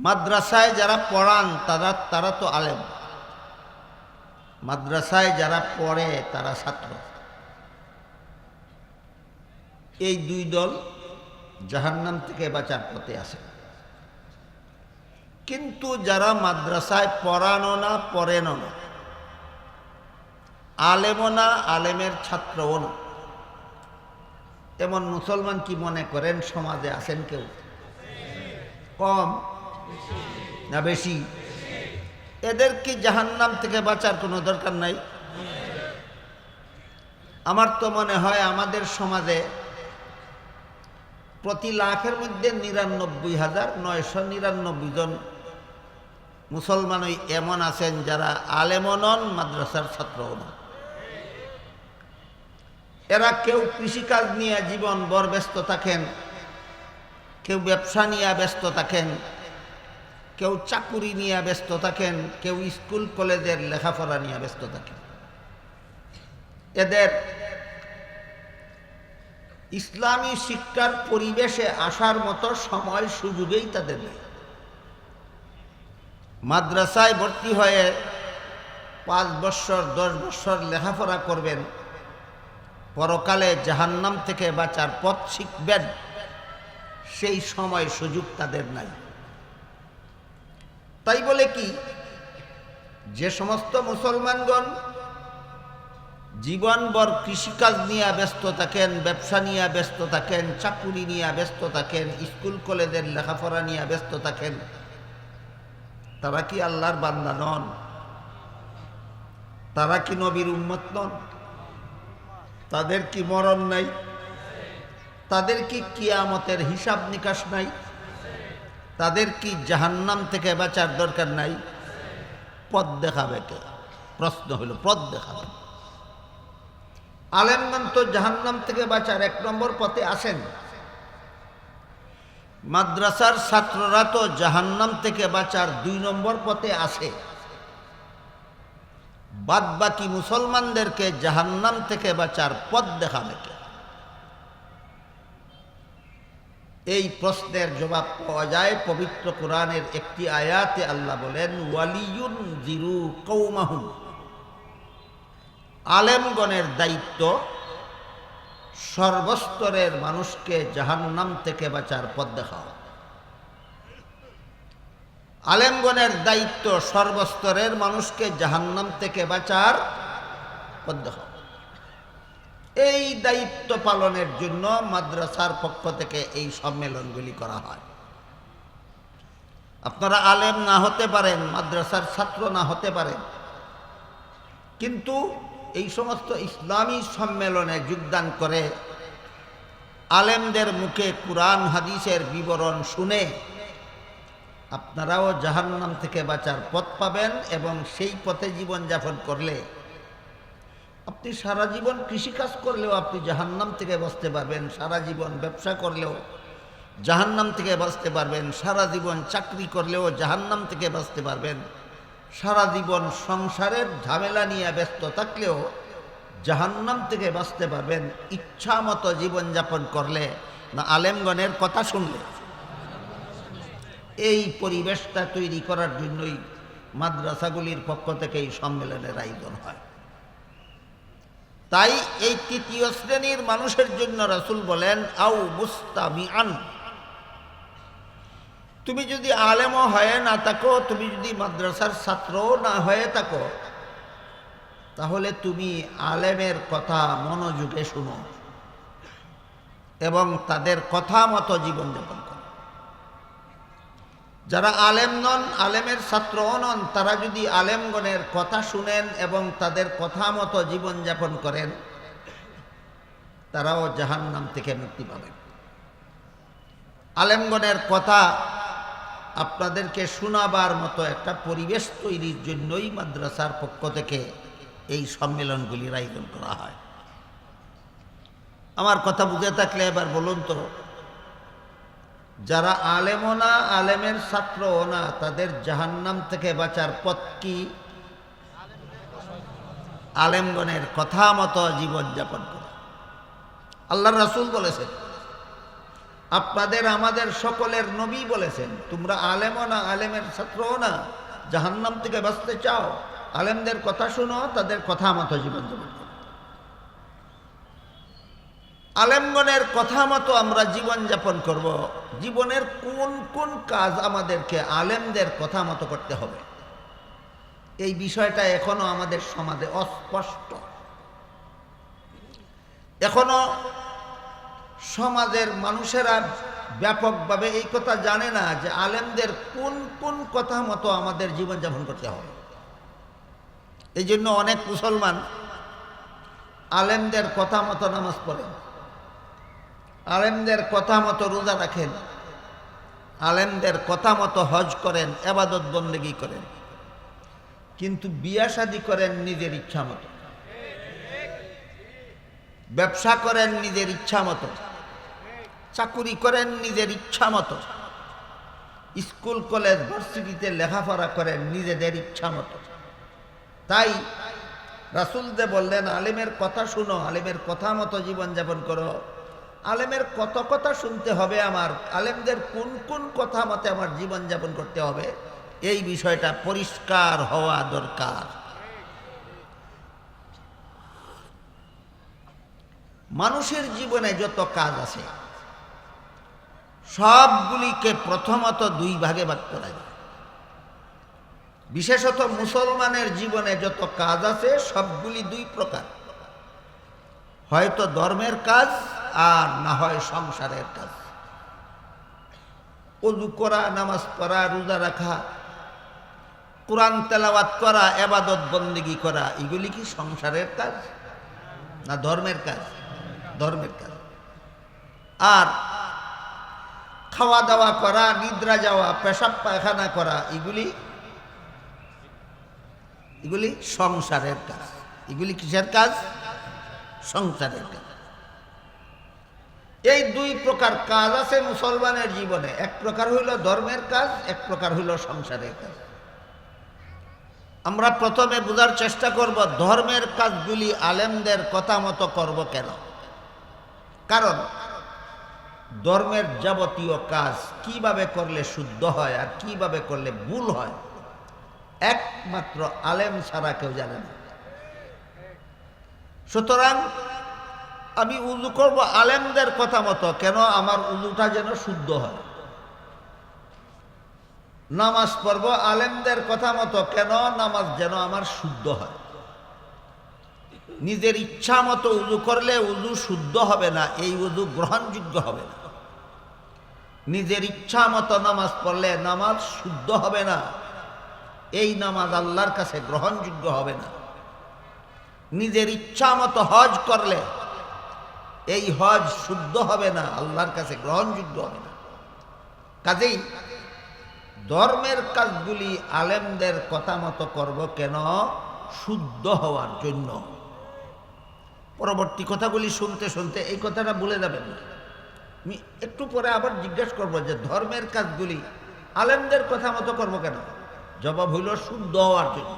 মাদ্রাসায় যারা পড়ান তারা তো আলেম, মাদ্রাসায় যারা পড়ে তারা ছাত্র। এই দুই দল জাহান্নাম থেকে বাঁচার পথে আছে। কিন্তু যারা মাদ্রাসায় পড়ানো না, পড়েন না, আলেমও না, আলেমের ছাত্রও না, এমন মুসলমান কি মনে করেন সমাজে আছেন কেউ? কম না বেশি? এদের কি জাহান্নাম থেকে বাঁচার কোনো দরকার নাই? আমার তো মনে হয় আমাদের সমাজে প্রতি লাখের মধ্যে 99,999 জন মুসলমানই এমন আছেন যারা আলেমও নন, মাদ্রাসার ছাত্রও নন। এরা কেউ কৃষিকাজ নিয়ে জীবনভর ব্যস্ত থাকেন, কেউ ব্যবসা নিয়ে ব্যস্ত থাকেন, কেউ চাকুরি নিয়ে ব্যস্ত থাকেন, কেউ স্কুল কলেজের লেখাপড়া নিয়ে ব্যস্ত থাকেন। এদের ইসলামী শিক্ষার পরিবেশে আসার মতো সময় সুযোগই তাদের নেই। মাদ্রাসায় ভর্তি হয়ে 5 বছর 10 বছর লেখাপড়া করবেন, পরকালে জাহান্নাম থেকে বাঁচার পথ শিখবেন, সেই সময় সুযোগ তাদের নাই। তাই বলে কি যে সমস্ত মুসলমানগণ জীবনভর কৃষিকাজ নিয়ে ব্যস্ত থাকেন, ব্যবসা নিয়ে ব্যস্ত থাকেন, চাকুরি নিয়ে ব্যস্ত থাকেন, স্কুল কলেজের লেখাপড়া নিয়ে ব্যস্ত থাকেন, তারা কি আল্লাহর বান্দা নন? তারা কি নবীর উম্মত নন? তাদের কি মরণ নাই? তাদের কি কিয়ামতের হিসাব নিকাশ নাই? তাদের কি জাহান্নাম থেকে বাঁচার দরকার নাই? পথ দেখাবে কে? প্রশ্ন হলো পথ দেখাবে। আলেমগণ তো জাহান্নাম থেকে বাঁচার 1 নম্বর পথে আসেন। মাদ্রাসার ছাত্ররা তো জাহান্নাম থেকে বাঁচার 2 নম্বর পথে আসে। বাদ বাকি মুসলমানদেরকে জাহান্নাম থেকে বাঁচার পথ দেখাবে কে? এই প্রশ্নের জবাব পাওয়া যায় পবিত্র কোরআনের একটি আয়াতে। আল্লাহ বলেন, ওয়ালিয়ুনজিরু কওমাহুম। আলেমগণের দায়িত্ব সর্বস্তরের মানুষকে জাহান্নাম থেকে বাঁচার পথ দেখাও। আলেমগণের দায়িত্ব সর্বস্তরের মানুষকে জাহান্নাম থেকে বাঁচার পথ দেখাও। এই দায়িত্ব পালনের জন্য মাদ্রাসার পক্ষ থেকে এই সম্মেলনগুলি করা হয়। আপনারা আলেম না হতে পারেন, মাদ্রাসার ছাত্র না হতে পারেন, কিন্তু এই সমস্ত ইসলামী সম্মেলনে যোগদান করে আলেমদের মুখে কুরআন হাদিসের বিবরণ শুনে আপনারাও জাহান্নাম থেকে বাঁচার পথ পাবেন। এবং সেই পথে জীবনযাপন করলে আপনি সারা জীবন কৃষিকাজ করলেও আপনি জাহান্নাম থেকে বাঁচতে পারবেন, সারা জীবন ব্যবসা করলেও জাহান্নাম থেকে বাঁচতে পারবেন, সারা জীবন চাকরি করলেও জাহান্নাম থেকে বাঁচতে পারবেন, সারা জীবন সংসারের ঝামেলা নিয়ে ব্যস্ত থাকলেও জাহান্নাম থেকে বাঁচতে পারবেন, ইচ্ছা মতো জীবনযাপন করলে, না আলেমগণের কথা শুনলে। এই পরিবেশটা তৈরি করার জন্যই মাদ্রাসাগুলির পক্ষ থেকে এই সম্মেলনের আয়োজন হয়। তাই এই 3য় শ্রেণীর মানুষের জন্য রাসূল বলেন, আও মুস্তামিআন। তুমি যদি আলেমও হয়ে না থাকো, তুমি যদি মাদ্রাসার ছাত্রও না হয়ে থাকো, তাহলে তুমি আলেমের কথা মনোযোগে শুনো এবং তাদের কথা মতো জীবনযাপন করো। যারা আলেম নন, আলেমের ছাত্রও নন, তারা যদি আলেমগণের কথা শুনেন এবং তাদের কথা মতো জীবনযাপন করেন, তারাও জাহান্নাম থেকে মুক্তি পাবেন। আলেমগণের কথা আপনাদেরকে শোনাবার মতো একটা পরিবেশ তৈরির জন্যই মাদ্রাসার পক্ষ থেকে এই সম্মেলনগুলির আয়োজন করা হয়। আমার কথা বুঝে থাকলে এবার বলুন তো, যারা আলেমও না, আলেমের ছাত্রও না, তাদের জাহান্নাম থেকে বাঁচার পথ কি? আলেমগণের কথা মতো জীবনযাপন করা। আল্লাহর রাসূল বলেছেন, আপনাদের আমাদের সকলের নবী বলেছেন, তোমরা আলেমও না, আলেমের ছাত্রও না, জাহান্নাম থেকে বাঁচতে চাও, আলেমদের কথা শুনো, তাদের কথা মতো জীবনযাপন করো। আলেমগণের কথা মতো আমরা জীবনযাপন করব। জীবনের কোন কোন কাজ আমাদেরকে আলেমদের কথা মতো করতে হবে, এই বিষয়টা এখনো আমাদের সমাজে অস্পষ্ট। এখনো সমাজের মানুষেরা ব্যাপকভাবে এই কথা জানে না যে আলেমদের কোন কোন কথা মতো আমাদের জীবনযাপন করতে হবে। এই জন্য অনেক মুসলমান আলেমদের কথা মতো নামাজ পড়েন, আলেমদের কথা মতো রোজা রাখেন, আলেমদের কথা মতো হজ করেন, ইবাদত বন্দেগী করেন, কিন্তু বিয়া শাদী করেন নিজের ইচ্ছা মতো, ব্যবসা করেন নিজের ইচ্ছা মতো, চাকুরি করেন নিজের ইচ্ছা মতো, স্কুল কলেজ ভার্সিটিতে লেখাপড়া করেন নিজেদের ইচ্ছা মতো। তাই রাসূল যে বললেন আলেমের কথা শুনো, আলেমের কথা মতো জীবনযাপন করো। আলেমের কত কথা শুনতে হবে আমার, আলেমদের কোন কোন কথা মতে আমার জীবনযাপন করতে হবে, এই বিষয়টা পরিষ্কার হওয়া দরকার। মানুষের জীবনে যত কাজ আছে সবগুলিকে প্রথমত দুই ভাগে ভাগ করা যায়। বিশেষত মুসলমানের জীবনে যত কাজ আছে সবগুলি দুই প্রকার, হয়তো ধর্মের কাজ আর না হয় সংসারের কাজ। ওযু করা, নামাজ পড়া, রোজা রাখা, কোরআন তেলাওয়াত করা, ইবাদত বন্দেগী করা, এগুলি কি সংসারের কাজ না ধর্মের কাজ? ধর্মের কাজ। আর খাওয়া দাওয়া করা, নিদ্রা যাওয়া, পেশাব পায়খানা করা, এগুলি সংসারের কাজ। এগুলি কিসের কাজ? সংসারের কাজ। এই দুই প্রকার কাজ আছে মুসলমানের জীবনে, এক প্রকার হইল ধর্মের কাজ, এক প্রকার হইল সংসারের কাজ। আমরা প্রথমে বোঝার চেষ্টা করব ধর্মের কাজগুলি আলেমদের কথা মতো করব কেন। কারণ ধর্মের যাবতীয় কাজ কিভাবে করলে শুদ্ধ হয় আর কিভাবে করলে ভুল হয় একমাত্র আলেম ছাড়া কেউ জানে না। সুতরাং আমি উযু করব আলেমদের কথা মতো, কেন? আমার উযুটা যেন শুদ্ধ হয়। নামাজ পড়ব আলেমদের কথা মতো, কেন? নামাজ যেন আমার শুদ্ধ হয়। নিজের ইচ্ছা মতো উযু করলে উযু শুদ্ধ হবে না, এই উযু গ্রহণযোগ্য হবে না। নিজের ইচ্ছা মতো নামাজ পড়লে নামাজ শুদ্ধ হবে না, এই নামাজ আল্লাহর কাছে গ্রহণযোগ্য হবে না। নিজের ইচ্ছা মতো হজ করলে এই হজ শুদ্ধ হবে না, আল্লাহর কাছে গ্রহণযোগ্য হবে না। কাজেই ধর্মের কাজগুলি আলেমদের কথা মতো করব কেন? শুদ্ধ হওয়ার জন্য। পরবর্তী কথাগুলি শুনতে শুনতে এই কথাটা ভুলে যাবেন না। আমি একটু পরে আবার জিজ্ঞেস করব যে ধর্মের কাজগুলি আলেমদের কথা মতো করব কেন? জবাব হইল শুদ্ধ হওয়ার জন্য।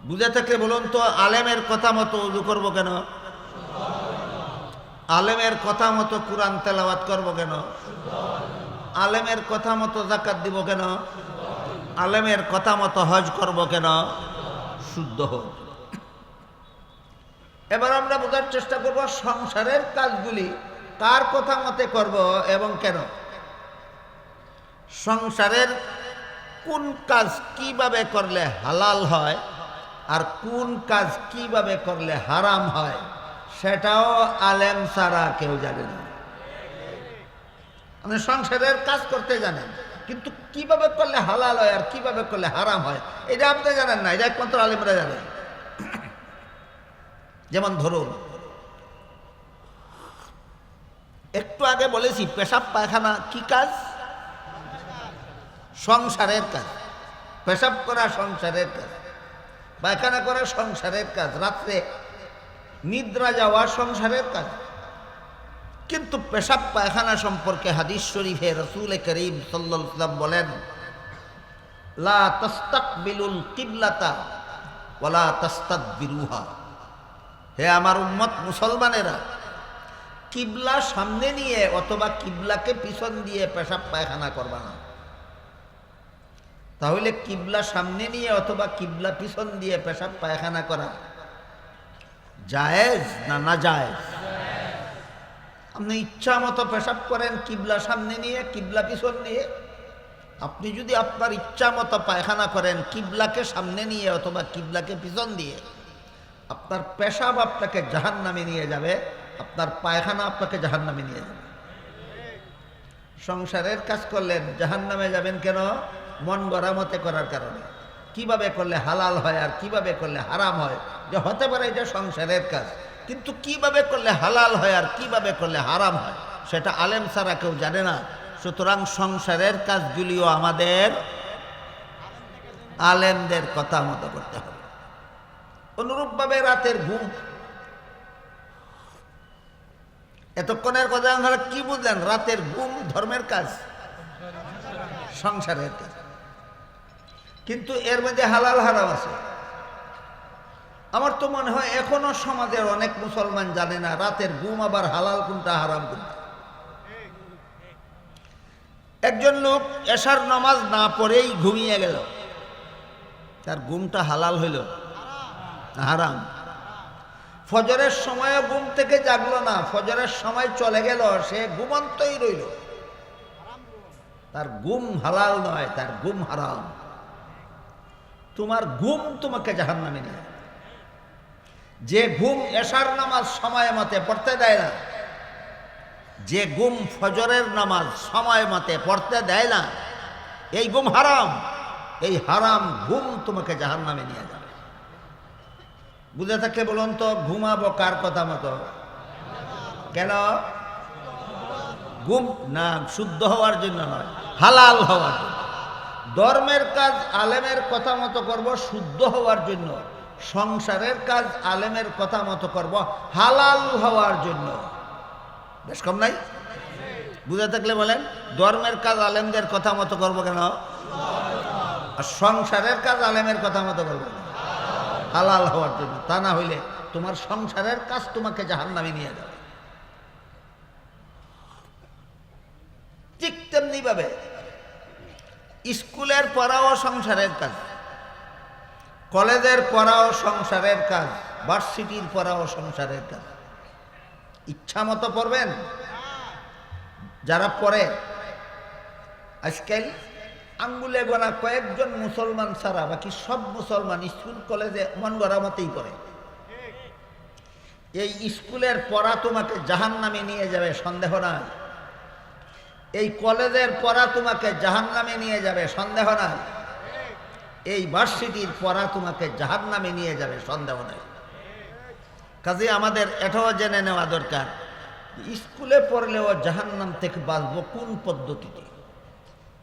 বুঝে থাকলে বলুন তো, আলেমের কথা মতো ওযু করব কেন? আলেমের কথা মতো কুরআন তেলাওয়াত করব কেন? আলেমের কথা মতো যাকাত দিব কেন? আলেমের কথা মতো হজ করব কেন? শুদ্ধ হোক। এবার আমরা বোঝার চেষ্টা করব সংসারের কাজগুলি কার কথা মতে করব এবং কেন। সংসারের কোন কাজ কিভাবে করলে হালাল হয় আর কোন কাজ কিভাবে করলে হারাম হয় সেটাও আলেম ছাড়া কেউ জানে না। আপনি সংসারের কাজ করতে জানেন, কিন্তু কিভাবে করলে হালাল হয় আর কিভাবে করলে হারাম হয় এটা আপনি জানেন না, এটা একমাত্র আলেমরা জানেন। যেমন ধরুন, একটু আগে বলেছি পেশাব পায়খানা কি কাজ? সংসারের কাজ। পেশাব করা সংসারের কাজ, পায়খানা করা সংসারের কাজ, রাত্রে নিদ্রা যাওয়া সংসারের কাজ। কিন্তু পেশাব পায়খানা সম্পর্কে হাদিস শরীফে রাসূল করিম সাল্লাল্লাহু আলাইহি ওয়াসাল্লাম বলেন, লা তাস্তাকবিলুল কিবলাতা ওয়ালা তাস্তাদবিরুহা। হে আমার উম্মত মুসলমানেরা, কিবলা সামনে নিয়ে অথবা কিবলাকে পিছন দিয়ে পেশাব পায়খানা করবা না। তাহলে কিবলা সামনে নিয়ে অথবা কিবলা পিছন দিয়ে পেশাব পায়খানা করা জায়েজ না নাজায়েজ? আপনি ইচ্ছা মতো পেশাব করেন কিবলা সামনে নিয়ে কিবলা পিছন নিয়ে। আপনি যদি আপনার ইচ্ছা মতো পায়খানা করেন কিবলাকে সামনে নিয়ে অথবা কিবলাকে পিছন দিয়ে, আপনার পেশাব আপনাকে জাহান্নামে নিয়ে যাবে, আপনার পায়খানা আপনাকে জাহান্নামে নিয়ে যাবে। সংসারের কাজ করলেন, জাহান্নামে যাবেন কেন? মন গড়া মতে করার কারণে। কিভাবে করলে হালাল হয় আর কিভাবে করলে হারাম হয়, যে হতে পারে এটা সংসারের কাজ, কিন্তু কিভাবে করলে হালাল হয় আর কিভাবে করলে হারাম হয় সেটা আলেম ছাড়া কেউ জানে না। সুতরাং সংসারের কাজগুলিও আমাদের আলেমদের কথা মতো করতে হবে। অনুরূপভাবে রাতের ঘুম, এতক্ষণের কথা আপনারা কি বুঝলেন? রাতের ঘুম ধর্মের কাজ, সংসারের কাজ, কিন্তু এর মধ্যে হালাল হারাম আছে। আমার তো মনে হয় এখনো সমাজের অনেক মুসলমান জানে না রাতের ঘুম আবার হালাল কোনটা হারাম কোনটা। একজন লোক এশার নামাজ না পড়েই ঘুমিয়ে গেল, তার ঘুমটা হালাল হইল না হারাম? ফজরের সময় ঘুম থেকে জাগলো না, ফজরের সময় চলে গেল, সে ঘুমন্তই রইল, তার ঘুম হালাল নয়, তার ঘুম হারাম। তোমার ঘুম তোমাকে জাহান্নামে নিয়ে যাবে। যে ঘুম এশার নামাজ সময় মতে পড়তে দেয় না, যে ঘুম ফজরের নামাজ সময় মতে পড়তে দেয় না, এই ঘুম হারাম। এই হারাম ঘুম তোমাকে জাহান্নামে নিয়ে যাবে। বুঝে থাকলে বলুন তো, ঘুমাবো কার কথা মতো? কেন? ঘুম না শুদ্ধ হওয়ার জন্য নয়, হালাল হওয়ার জন্য। ধর্মের কাজ আলেমের কথা মতো করব শুদ্ধ হওয়ার জন্য, সংসারের কাজ আলেমের কথা মতো করব হালাল হওয়ার জন্য। বেশ কম নাই? বুঝে থাকলে বলেন, ধর্মের কাজ আলেমদের কথা মতো করব কেন? আর সংসারের কাজ আলেমের কথা মতো করব হালাল হওয়ার জন্য। তা না হইলে তোমার সংসারের কাজ তোমাকে জাহান্নামে নিয়ে যাবে। ঠিক তেমনি ভাবে স্কুলের পড়াও সংসারের কাজ, কলেজের পড়াও সংসারের কাজ, ভার্সিটির পড়াও সংসারের কাজ। ইচ্ছা মতো পড়বেন। যারা পড়ে, আজকাল আঙ্গুলে গোনা কয়েকজন মুসলমান ছাড়া বাকি সব মুসলমান স্কুল কলেজে মন গড়া মতেই পড়ে। এই স্কুলের পড়া তোমাকে জাহান্নামে নিয়ে যাবে, সন্দেহ নাই। এই কলেজের পড়া তোমাকে জাহান্নামে নিয়ে যাবে, সন্দেহ নাই। এই ভার্সিটির পড়া তোমাকে জাহান্নামে নিয়ে যাবে, সন্দেহ নাই। কাজে আমাদের এটাও জেনে নেওয়া দরকার, স্কুলে পড়লেও জাহান্নাম থেকে বাঁচবো কোন পদ্ধতিতে,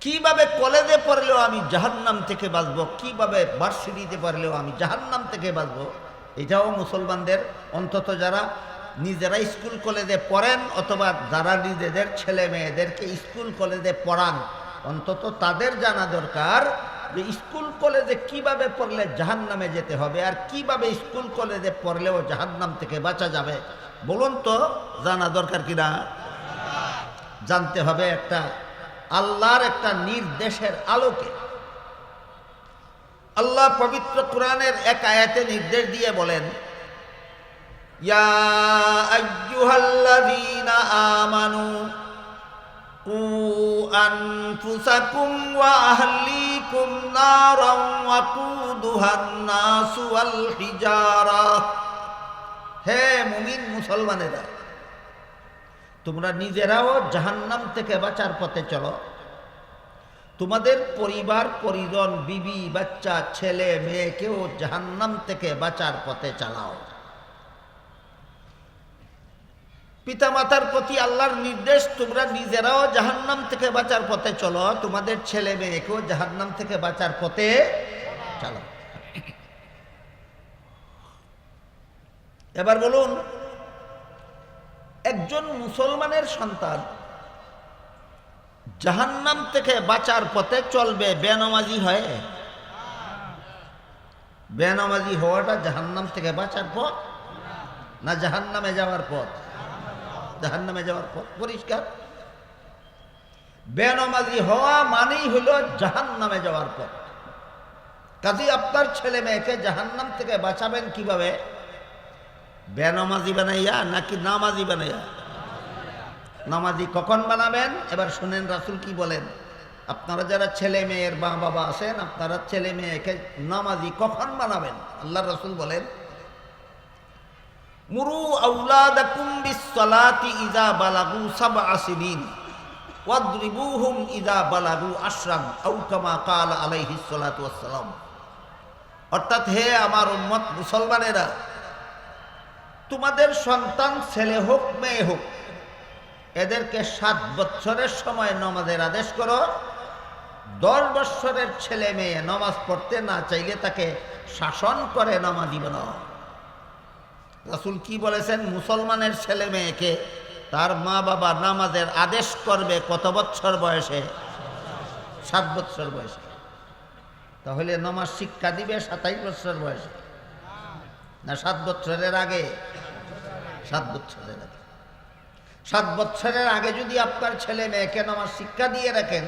কিভাবে কলেজে পড়লেও আমি জাহান্নাম থেকে বাঁচবো, কিভাবে ভার্সিটিতে পড়লেও আমি জাহান্নাম থেকে বাঁচবো। এটাও মুসলমানদের, অন্তত যারা নিজেরা স্কুল কলেজে পড়েন অথবা যারা নিজেদের ছেলে মেয়েদেরকে স্কুল কলেজে পড়ান, অন্তত তাদের জানা দরকার যে স্কুল কলেজে কিভাবে পড়লে জাহান্নামে যেতে হবে আর কিভাবে স্কুল কলেজে পড়লেও জাহান্নাম থেকে বাঁচা যাবে। বলুন তো, জানা দরকার কিনা? জানতে হবে। একটা আল্লাহর একটা নির্দেশের আলোকে আল্লাহ পবিত্র কোরআনের এক আয়াতে নির্দেশ দিয়ে বলেন, ইয়া আইয়ুহাল্লাযীনা আমানু কু আনফুসাকুম ওয়া আহলিকুম নারান ওয়াকুদুহান নাসু ওয়াল হিজারা। হে মুমিন মুসলমানেরা, তোমরা নিজেরাও জাহান্নাম থেকে বাঁচার পথে চলো, তোমাদের পরিবার পরিজন, বিবি বাচ্চা, ছেলে মেয়েকেও জাহান্নাম থেকে বাঁচার পথে চালাও। পিতামাতার প্রতি আল্লাহর নির্দেশ, তোমরা নিজেরাও জাহান্নাম থেকে বাঁচার পথে চলো, তোমাদের ছেলে মেয়েকেও জাহান্নাম থেকে বাঁচার পথে চালাও। এবার বলুন, একজন মুসলমানের সন্তান জাহান্নাম থেকে বাঁচার পথে চলবে বেনামাজি হয়ে? বেনামাজি হওয়াটা জাহান্নাম থেকে বাঁচার পথ না জাহান্নামে যাওয়ার পথ? জাহান্নামে যাওয়ার পথ পরিষ্কার। বেনামাজি হওয়া মানেই হলো জাহান্নামে যাওয়ার পথ। কাজেই আপনার ছেলে মেয়েকে জাহান্নাম থেকে বাঁচাবেন কিভাবে? বেনামাজি বানাইয়া নাকি নামাজি বানাইয়া? নামাজি কখন বানাবেন? এবার শুনেন রাসূল কি বলেন। আপনারা যারা ছেলে মেয়ের মা বাবা আছেন, আপনারা ছেলে মেয়েকে নামাজি কখন বানাবেন? আল্লাহ রাসূল বলেন, মুরু আওলাদাকুম বিসসালাতি ইযা বালাগু সাবআ সিনিন ওয়াদরিবুহুম ইযা বালাগু আশরান আও কামা ক্বালা আলাইহিস সালাতু ওয়াসসালাম। অর্থাৎ, হে আমার উম্মত মুসলমানেরা, তোমাদের সন্তান ছেলে হোক মেয়ে হোক, এদেরকে 7 বছরের সময় নামাজের আদেশ করো। 10 বছরের ছেলে মেয়ে নামাজ পড়তে না চাইলে তাকে শাসন করে নামাজি বানাও। রাসূল কি বলেছেন? মুসলমানের ছেলে মেয়েকে তার মা বাবা নামাজের আদেশ করবে কত বছর বয়সে? 7 বছর বয়সে। তাহলে নামাজ শিক্ষা দিবে 27 বছর বয়সে না 7 বছরের আগে? 7 বছরের আগে। 7 বছরের আগে যদি আপনার ছেলে মেয়েকে নামাজ শিক্ষা দিয়ে রাখেন,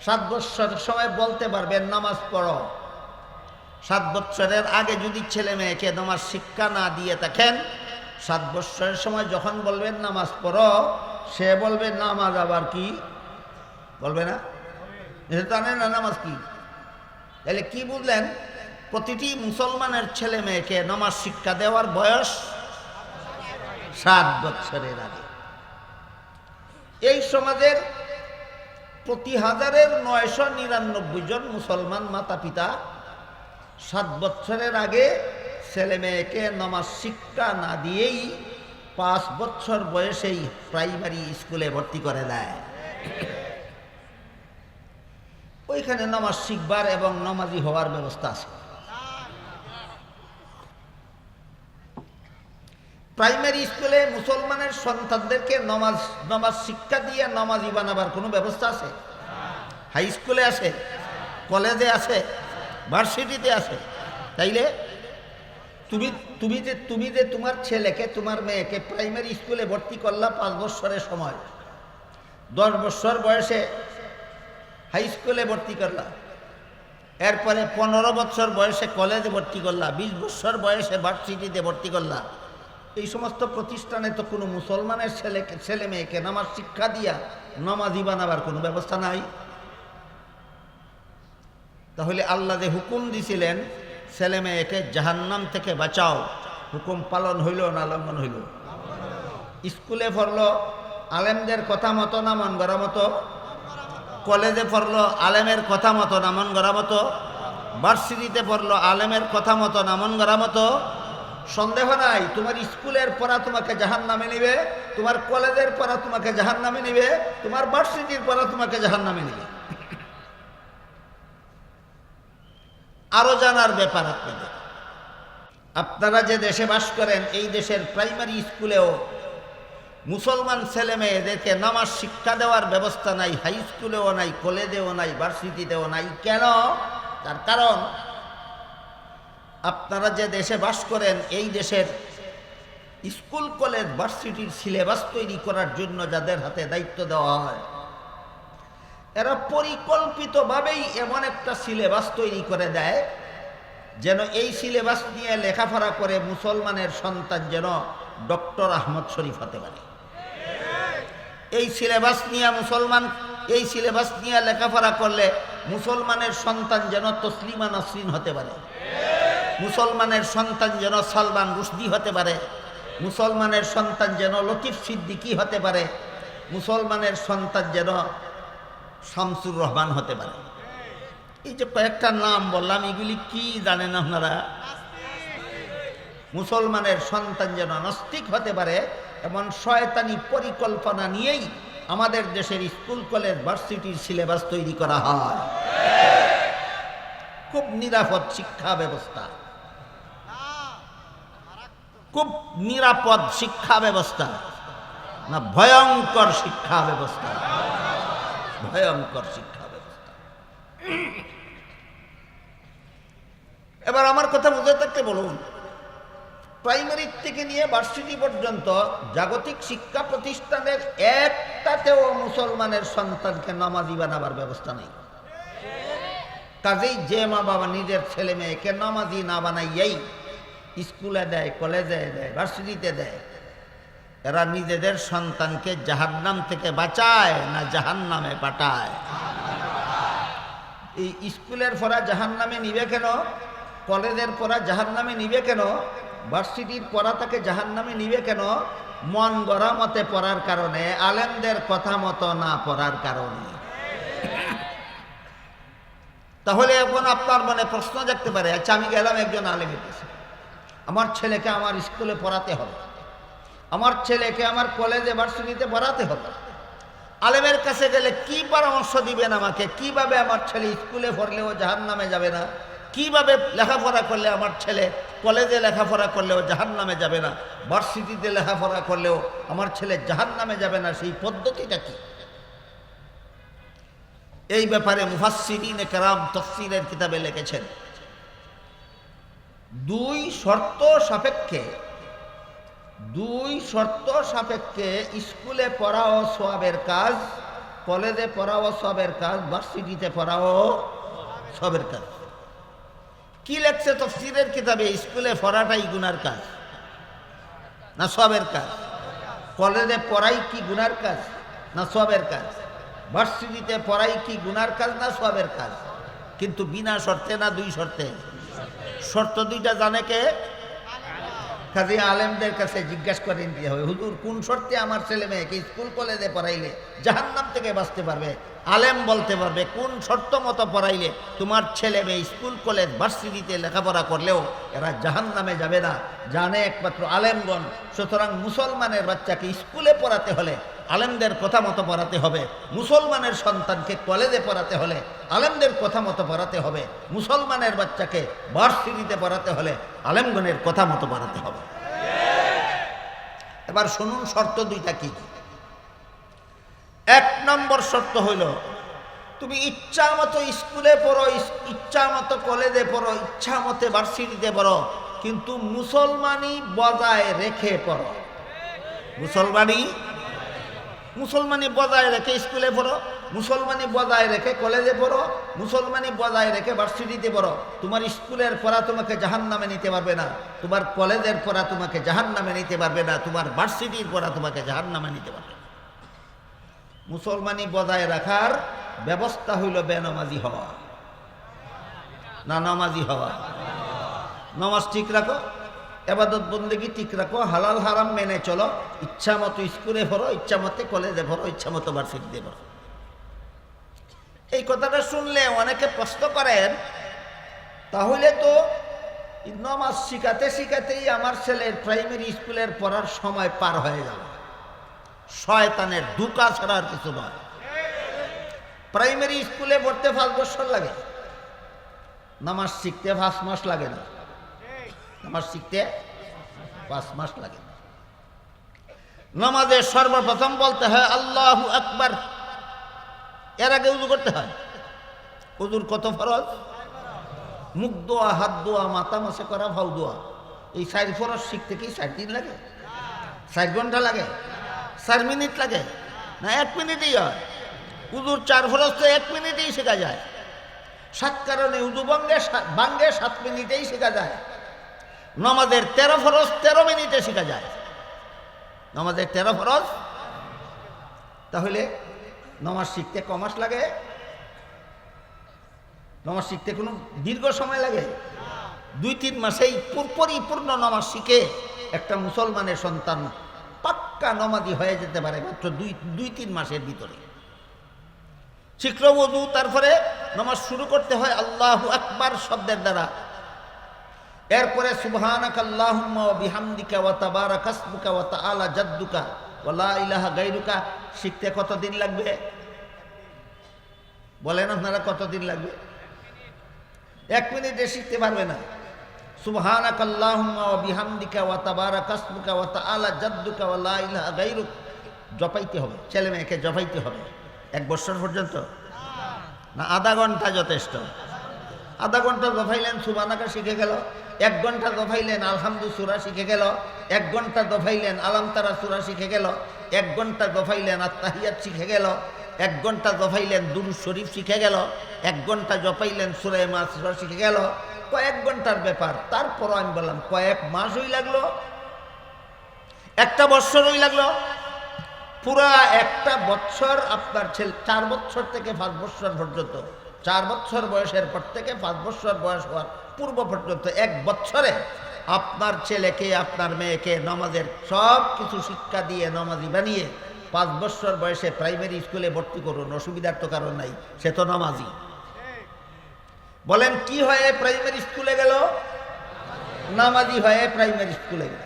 7 বছরের সময় বলতে পারবেন নামাজ পড়ো। 7 বছরের আগে যদি ছেলে মেয়েকে নামাজ শিক্ষা না দিয়ে থাকেন, 7 বছরের সময় যখন বলবেন নামাজ পড়ো, সে বলবে নামাজ আবার কি? বলবে না? জানেন না নামাজ কি? তাহলে কি বুঝলেন? প্রতিটি মুসলমানের ছেলে মেয়েকে নামাজ শিক্ষা দেওয়ার বয়স 7 বছরের আগে। এই সমাজের প্রতি 1000-999 জন মুসলমান মাতা পিতা 7 বছরের আগে ছেলে মেয়েকে নামাজ শিক্ষা না দিয়েই 5 বছর বয়সেই প্রাইমারি স্কুলে ভর্তি করে দেয়। ওইখানে নামাজ শিখবার এবং নামাজি হওয়ার ব্যবস্থা আছে। প্রাইমারি স্কুলে মুসলমানের সন্তানদেরকে নামাজ শিক্ষা দিয়ে নামাজি বানাবার কোনো ব্যবস্থা আছে? হাই স্কুলে আছে, কলেজে আছে, ভার্সিটিতে আছে। তাইলে তুমি যে তোমার ছেলেকে তোমার মেয়েকে প্রাইমারি স্কুলে ভর্তি করলা 5 বছরের সময়, 10 বছর বয়সে হাই স্কুলে ভর্তি করলা, এরপরে 15 বছর বয়সে কলেজে ভর্তি করলা, 20 বছর বয়সে ভার্সিটিতে ভর্তি করলা। এই সমস্ত প্রতিষ্ঠানে তো কোনো মুসলমানের ছেলে মেয়েকে নামাজ শিক্ষা দিয়া নামাজি বানাবার কোনো ব্যবস্থা নাই। তাহলে আল্লাহ যে হুকুম দিছিলেন ছেলে মেয়েকে জাহান্নাম থেকে বাঁচাও, হুকুম পালন হইল না লঙ্ঘন হইল? স্কুলে পড়লো আলেমদের কথা মতো না মন গড়া মতো? কলেজে পড়লো আলেমের কথা মতো না মন গড়া মতো? ভার্সিটিতে পড়লো আলেমের কথা মতো না মন গড়া মতো? সন্দেহ নাই, তোমার স্কুলের পড়া তোমাকে জাহান্নামে নিবে, তোমার কলেজের পড়া তোমাকে জাহান্নামে নিবে, তোমার ভার্সিটির পড়া তোমাকে জাহান্নামে নিবে। আরো জানার ব্যাপার আপনাদের, আপনারা যে দেশে বাস করেন এই দেশের প্রাইমারি স্কুলেও মুসলমান ছেলে মেয়েদেরকে নামাজ শিক্ষা দেওয়ার ব্যবস্থা নাই। হাই স্কুলেও নাই, কলেজেও নাই, ভার্সিটিতেও নাই। কেন? তার কারণ আপনারা যে দেশে বাস করেন এই দেশের স্কুল কলেজ ভার্সিটির সিলেবাস তৈরি করার জন্য যাদের হাতে দায়িত্ব দেওয়া হয়, এরা পরিকল্পিতভাবেই এমন একটা সিলেবাস তৈরি করে দেয় যেন এই সিলেবাস নিয়ে লেখাপড়া করে মুসলমানের সন্তান যেন ডক্টর আহমদ শরীফ হতে পারে। এই সিলেবাস নিয়ে লেখাপড়া করলে মুসলমানের সন্তান যেন তসলিমা নাসরিন হতে পারে, মুসলমানের সন্তান যেন সালমান রুশদি হতে পারে, মুসলমানের সন্তান যেন লতিফ সিদ্দিকী হতে পারে, মুসলমানের সন্তান যেন শামসুর রহমান হতে পারে। এই যে কয়েকটা নাম বললাম, এগুলি কি জানেন আপনারা? মুসলমানের সন্তান যেন নাস্তিক হতে পারে এমন শয়তানি পরিকল্পনা নিয়েই আমাদের দেশের স্কুল কলেজ ভার্সিটির সিলেবাস তৈরি করা হয়। খুব নিরাপদ শিক্ষা ব্যবস্থা, খুব নিরাপদ শিক্ষা ব্যবস্থা না ভয়ঙ্কর শিক্ষা ব্যবস্থা? ভয়ঙ্কর শিক্ষা ব্যবস্থা। এবার আমার কথা বুঝে থাকতে বলুন, প্রাইমারি থেকে নিয়ে ভার্সিটি পর্যন্ত জাগতিক শিক্ষা প্রতিষ্ঠানের একটাতেও মুসলমানের সন্তানকে নামাজি বানাবার ব্যবস্থা নেই। কাজেই যে মা বাবা নিজের ছেলে মেয়েকে নামাজি না বানাইয়াই স্কুলে দেয়, কলেজে দেয়, ভার্সিটিতে দেয়, এরা নিজেদের সন্তানকে জাহান্নাম থেকে বাঁচায় না জাহান্নামে পাঠায়? এই স্কুলের পড়া জাহান্নামে নিবে কেন? কলেজের পড়া জাহান্নামে নিবে কেন? ভার্সিটির পড়া তাকে জাহান্নামে নিবে কেন? মন গড়া মতে পড়ার কারণে, আলেমদের কথা মতো না পড়ার কারণে। তাহলে এখন আপনার মনে প্রশ্ন জাগতে পারে, আচ্ছা আমি গেলাম একজন আলেমের কাছে, আমার ছেলেকে আমার স্কুলে পড়াতে হবে, আমার ছেলেকে আমার কলেজে ভার্সিটিতে পড়াতে হবে। আলেমের কাছে গেলে কি পরামর্শ দিবেন আমাকে? কিভাবে আমার ছেলে স্কুলে পড়লেও জাহান্নামে যাবে না? কিভাবে লেখাপড়া করলে আমার ছেলে কলেজে লেখাপড়া করলেও জাহান্নামে যাবে না? ভার্সিটিতে লেখাপড়া করলেও আমার ছেলে জাহান্নামে যাবে না? সেই পদ্ধতিটা কি? এই ব্যাপারে মুফাসসিরিনে কেরাম তাফসীরের কিতাবে লিখেছেন, দুই শর্ত সাপেক্ষে স্কুলে পড়াও সওয়াবের কাজ, কলেজে পড়াও সওয়াবের কাজ, ভার্সিটিতে পড়াও সওয়াবের কাজ। কি লেখছে তাফসীরের কিতাবে? স্কুলে পড়াটাই গুনার কাজ না সওয়াবের কাজ? কলেজে পড়াই কি গুনার কাজ না সওয়াবের কাজ? ভার্সিটিতে পড়াই কি গুনার কাজ না সওয়াবের কাজ? কিন্তু বিনা শর্তে না দুই শর্তে? শর্ত দুইটা জানে কে? কাজে আলেমদের কাছে জিজ্ঞাসা করেন দিয়ে হবে, হুজুর কোন শর্তে আমার ছেলে মেয়েকে স্কুল কলেজে পড়াইলে জাহান্নাম থেকে বাঁচতে পারবে? আলেম বলতে পারবে কোন শর্ত মতো পড়াইলে তোমার ছেলে মেয়ে স্কুল কলেজ ভার্সিটিতে লেখাপড়া করলেও এরা জাহান্নামে যাবে না, জানে একমাত্র আলেমগণ। সুতরাং মুসলমানের বাচ্চাকে স্কুলে পড়াতে হলে আলেমদের কথা মতো পড়াতে হবে, মুসলমানের সন্তানকে কলেজে পড়াতে হলে আলেমদের কথা মতো পড়াতে হবে, মুসলমানের বাচ্চাকে ভার্সিটিতে পড়াতে হলে আলেমগণের কথা মতো পড়াতে হবে। এবার শুনুন শর্ত দুইটা কি। এক নম্বর শর্ত হইল, তুমি ইচ্ছা মতো স্কুলে পড়ো, ইচ্ছা মতো কলেজে পড়ো, ইচ্ছা মতো ভার্সিটিতে পড়ো, কিন্তু মুসলমানি বজায় রেখে পড়ো। মুসলমানি বজায় রেখে স্কুলে পড়ো, মুসলমানি বজায় রেখে কলেজে পড়ো, মুসলমানি বজায় রেখে ভার্সিটিতে পড়ো। তোমার স্কুলের পড়া তোমাকে জাহান্নামে নিতে পারবে না, তোমার কলেজের পড়া তোমাকে জাহান্নামে নিতে পারবে না, তোমার ভার্সিটির পড়া তোমাকে জাহান্নামে নিতে পারবে না। মুসলমানি বজায় রাখার ব্যবস্থা হইল বেনামাজি হওয়া না নামাজি হওয়া? নামাজ ঠিক রাখো, এবাদত বন্দেগী ঠিক রাখো, হালাল হারাম মেনে চলো, ইচ্ছা মতো স্কুলে পড়ো, ইচ্ছা মতো কলেজে পড়ো, ইচ্ছা মতো ভার্সিটিতে পড়ো। এই কথাটা শুনলে অনেকে প্রশ্ন করেন, তাহলে তো নামাজ শিখাতে শিখাতেই আমার ছেলের প্রাইমারি স্কুলের পড়ার সময় পার হয়ে যাবে। শয়তানের ধোঁকা ছাড়া আর কিছু নয়। প্রাইমারি স্কুলে পড়তে 5 বছর লাগে, নামাজ শিখতে 5 মাস লাগে না। নামাজ শিখতে 5 মাস লাগে না। নামাজে সর্বপ্রথম বলতে হয় আল্লাহু আকবার, এর আগে উযু করতে হয়। উযুর কত ফরজ? মুখ দোয়া, হাত দোয়া, মাথা মাসে করা, ভাউ দোয়া। এই 4 ফরজ শিখতে কি 4 দিন লাগে? 4 ঘন্টা লাগে? 4 মিনিট লাগে? না 1 মিনিটেই হয়? উযুর 4 ফরজ তো 1 মিনিটেই শেখা যায়। 7 কারণে উযু ভাঙ্গে 7 মিনিটেই শেখা যায়। নামাজের 13 ফরজ 13 মিনিটে শেখা যায়। নামাজের 13 ফরজ। তাহলে নামাজ শিখতে ক মাস লাগে? নামাজ শিখতে কোনো দীর্ঘ সময় লাগে? 2-3 মাসেই পরিপূর্ণ নামাজ শিখে একটা মুসলমানের সন্তান পাক্কা নামাজি হয়ে যেতে পারে মাত্র 2-3 মাসের ভিতরে। শিখল ওযু, তারপরে নামাজ শুরু করতে হয় আল্লাহু আকবার শব্দের দ্বারা। এরপরে সুবহানাকাল্লাহুম্মা ওয়া বিহামদিকা ওয়া তাবারাকাসমুকা ওয়া তাআলা জাদ্দুকা ওয়া লা ইলাহা গায়রুকা শিখতে কতদিন লাগবে? বলেন আপনারা কতদিন লাগবে? 1 মিনিটে শিখতে পারবে না। সুবহানাকাল্লাহুম্মা ওয়া বিহামদিকা ওয়া তাবারাকাসমুকা ওয়া তাআলা জাদ্দুকা ওয়া লা ইলাহা গায়রুক জপাইতে হবে, ছেলে মেয়েকে জপাইতে হবে। 1 বছর পর্যন্ত না আধা ঘন্টা যথেষ্ট? আধা ঘন্টা দফাইলেন সুবহানাকা শিখে গেল, 1 ঘন্টা দফাইলেন আলহামদু সূরা শিখে গেল, 1 ঘন্টা দফাইলেন আলাম তারা সূরা শিখে গেল, 1 ঘন্টা দফাইলেন আত্তাহিয়াত শিখে গেল, 1 ঘন্টা দফাইলেন দুরূদ শরীফ শিখে গেল, 1 ঘন্টা জপাইলেন সূরা মাসুরা শিখে গেল। কয়েক ঘন্টার ব্যাপার। তারপর আমি বললাম কয়েক মাসই লাগলো, 1 বছরই লাগলো, পুরা 1 বছর আপনার ছেলে 4 বছর থেকে 5 বছর পর্যন্ত, 4 বছর বয়সের পর থেকে 5 বছর বয়স হওয়ার পূর্ব পর্যন্ত 1 বছরে আপনার ছেলেকে আপনার মেয়েকে নামাজের সব কিছু শিক্ষা দিয়ে নামাজি বানিয়ে 5 বছর বয়সে প্রাইমারি স্কুলে ভর্তি করুন, অসুবিধার তো কারণ নাই, সে তো নামাজি। বলেন কি হয়ে প্রাইমারি স্কুলে গেল? নামাজি হয়ে প্রাইমারি স্কুলে গেল,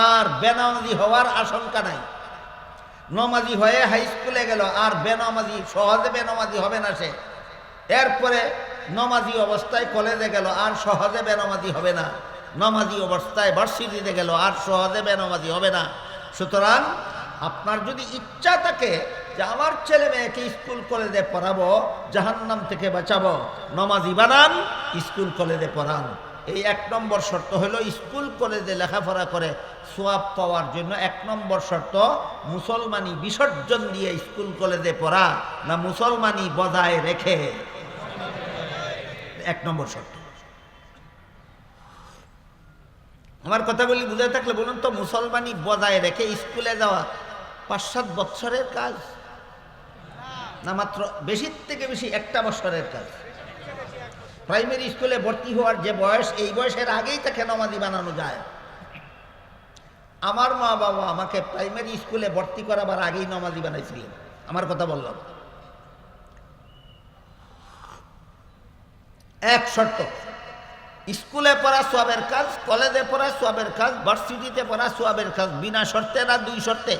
আর বেনামাজি হওয়ার আশঙ্কা নাই। নমাজি হয়ে হাই স্কুলে গেল, আর বেনামাজি সহজে বেনামাজি হবে না সে। এরপরে নমাজি অবস্থায় কলেজে গেল, আর সহজে বেনামাজি হবে না। নমাজি অবস্থায় ভার্সিটিতে গেল, আর সহজে বেনামাজি হবে না। সুতরাং আপনার যদি ইচ্ছা থাকে যে আমার ছেলে মেয়েকে স্কুল কলেজে পড়াবো, জাহান্নাম থেকে বাঁচাবো, নমাজি বানান, স্কুল কলেজে পড়ান। এই 1 নম্বর শর্ত হলো স্কুল কলেজে লেখাপড়া করে সোয়াব পাওয়ার জন্য 1 নম্বর শর্ত মুসলমানি বিসর্জন দিয়ে স্কুল কলেজে পড়া, না মুসলমানি বজায় রেখে, 1 নম্বর শর্ত। আমার কথাগুলি বুঝে থাকলে বলুন তো, মুসলমানি বজায় রেখে স্কুলে যাওয়া 5-7 বছরের কাজ, না মাত্র বেশির থেকে বেশি 1 বছরের কাজ? প্রাইমারি স্কুলে ভর্তি হওয়ার যে বয়স, এই বয়সের আগেই তাকে নামাজি বানানো যায়। আমার মা বাবা আমাকে প্রাইমারি স্কুলে ভর্তি করাবার আগেই নামাজি বানাইছিলেন। আমার কথা বললাম। 1 শর্ত, স্কুলে পড়া সওয়াবের কাজ, কলেজে পড়া সওয়াবের কাজ, ভার্সিটিতে পড়া সওয়াবের কাজ, বিনা শর্তে না 2 শর্তে?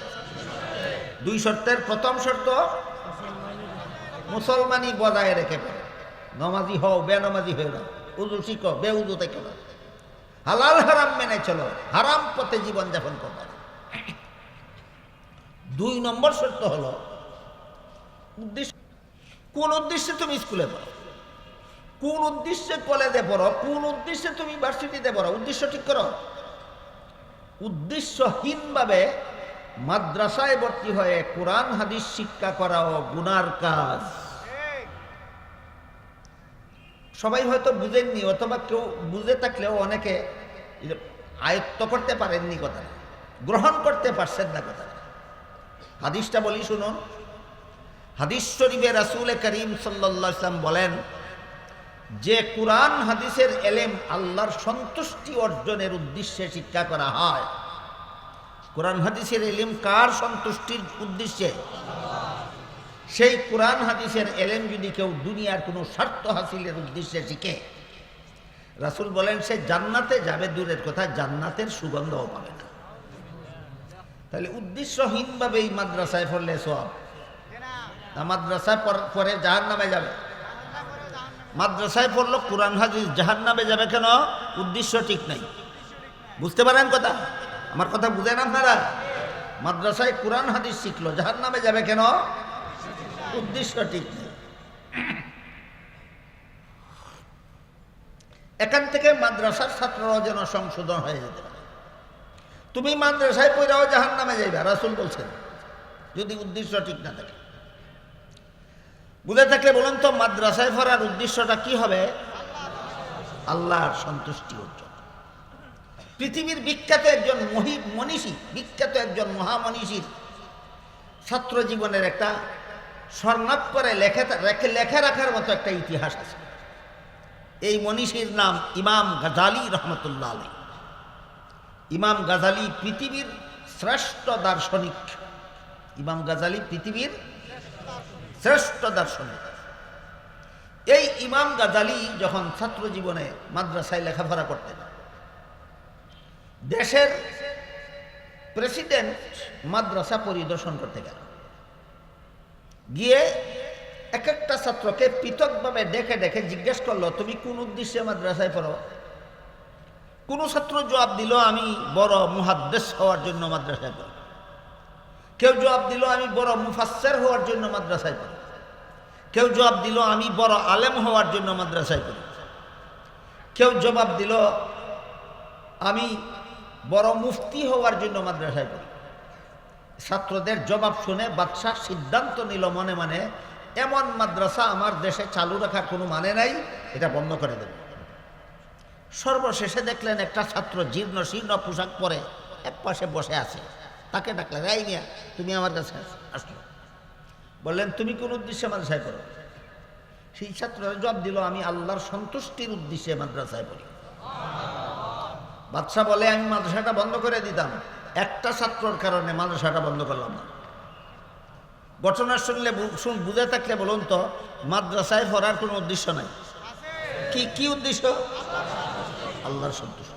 2 শর্তের প্রথম শর্ত মুসলমানি বজায় রেখে পড়ে। নমাজি হও, বেনমাজি হয়ে না, উজু শিখো, বেউজু থেকে না, হালাল হারাম মেনে চলো, হারাম পথে জীবনযাপন করবে না। 2 নম্বর শর্ত হলো উদ্দেশ্য। কোন উদ্দেশ্যে তুমি স্কুলে পড়ো, কোন উদ্দেশ্যে কলেজে পড়ো, কোন উদ্দেশ্যে তুমি ভার্সিটিতে পড়ো, উদ্দেশ্য ঠিক করো। উদ্দেশ্যহীনভাবে মাদ্রাসায় ভর্তি হয়ে কোরআন হাদিস শিক্ষা করাও গুনার কাজ। সবাই হয়তো বুঝেননি, অথবা কেউ বুঝে থাকলেও অনেকে আয়ত্ত করতে পারেননি, কথা গ্রহণ করতে পারছেন না কথা। হাদিসটা বলি শুনুন। হাদিস শরীফে রাসূল করিম সাল্লাল্লাহু আলাইহি ওয়াসাল্লাম বলেন যে কোরআন হাদিসের এলেম আল্লাহর সন্তুষ্টি অর্জনের উদ্দেশ্যে শিক্ষা করা হয়। কোরআন হাদিসের এলেম কার সন্তুষ্টির উদ্দেশ্যে? সেই কোরআন হাদিসের এলেম যদি কেউ দুনিয়ার কোনো স্বার্থ হাসিলের উদ্দেশ্যে শিখে, রাসূল বলেন সে জান্নাতে যাবে দূরের কথা, জান্নাতের সুগন্ধও পাবে না। তাহলে উদ্দেশ্যহীনভাবে এই মাদ্রাসায় পড়লে সওয়াব না? মাদ্রাসায় পরে জাহান্নামে যাবে। মাদ্রাসায় পড়লো কোরআন হাদিস, জাহান্নামে যাবে কেন? উদ্দেশ্য ঠিক নাই। বুঝতে পারেন কথা? আমার কথা বুঝেন আপনারা? মাদ্রাসায় কোরআন হাদিস শিখলো, জাহান্নামে যাবে কেন? উদ্দেশ্য ঠিক নেই। এখান থেকে মাদ্রাসার ছাত্ররাও যেন সংশোধন হয়ে যেতে পারে। তুমি মাদ্রাসায় পড়াও জাহান্নামে যাইবে, রাসূল বলছেন, যদি উদ্দেশ্য ঠিক না থাকে। বুঝে থাকলে বলুন তো, মাদ্রাসায় পড়ার উদ্দেশ্যটা কি হবে? আল্লাহর সন্তুষ্টি অর্জন। পৃথিবীর বিখ্যাত একজন মনীষী, বিখ্যাত একজন মহামনীষীর ছাত্র জীবনের একটা স্বর্ণাক্ষরে লেখা রাখার মতো একটা ইতিহাস আছে। এই মনীষীর নাম ইমাম গাজালি রহমতুল্লাহ আলাইহি। ইমাম গাজালি পৃথিবীর শ্রেষ্ঠ দার্শনিক। ইমাম গাজালি পৃথিবীর শ্রেষ্ঠ দার্শনিক। এই ইমাম গাজালি যখন ছাত্র জীবনে মাদ্রাসায় লেখাপড়া করতেন, দেশের প্রেসিডেন্ট মাদ্রাসা পরিদর্শন করতে গেল। গিয়ে এক একটা ছাত্রকে পৃথকভাবে ডেকে ডেকে জিজ্ঞেস করলো, তুমি কোন উদ্দেশ্যে মাদ্রাসায় পড়ো? কোন ছাত্র জবাব দিল, আমি বড় মুহাদ্দিস হওয়ার জন্য মাদ্রাসায় পড়ি। কেউ জবাব দিল, আমি বড় মুফাসসির হওয়ার জন্য মাদ্রাসায় পড়ি। কেউ জবাব দিল আমি বড় আলেম হওয়ার জন্য মাদ্রাসায় পড়ি। কেউ জবাব দিল আমি বড় মুফতি হওয়ার জন্য মাদ্রাসায় পড়ি। ছাত্রদের জবাব শুনে বাদশাহ সিদ্ধান্ত নিল মনে মনে, এমন মাদ্রাসা আমার দেশে চালু রাখার কোনো মানে নাই, এটা বন্ধ করে দেবে। সর্বশেষে দেখলেন একটা ছাত্র জীর্ণ শীর্ণ পোশাক পরে এক পাশে বসে আছে। তাকে ডাকলেন, এই মিয়া তুমি আমার কাছে আসলো। বললেন তুমি কোন উদ্দেশ্যে মাদ্রাসায় পড়ো? সেই ছাত্ররা জবাব দিল আমি আল্লাহর সন্তুষ্টির উদ্দেশ্যে মাদ্রাসায় পড়ি। বাদশাহ বলে আমি মাদ্রাসাটা বন্ধ করে দিতাম, একটা ছাত্রর কারণে মাদ্রাসাটা বন্ধ করলাম না। ঘটনা শুনলে বুঝে থাকলে বলুন তো, মাদ্রাসায় পড়ার কোনো উদ্দেশ্য নাই। কি উদ্দেশ্য? আল্লাহর সন্তুষ্টি।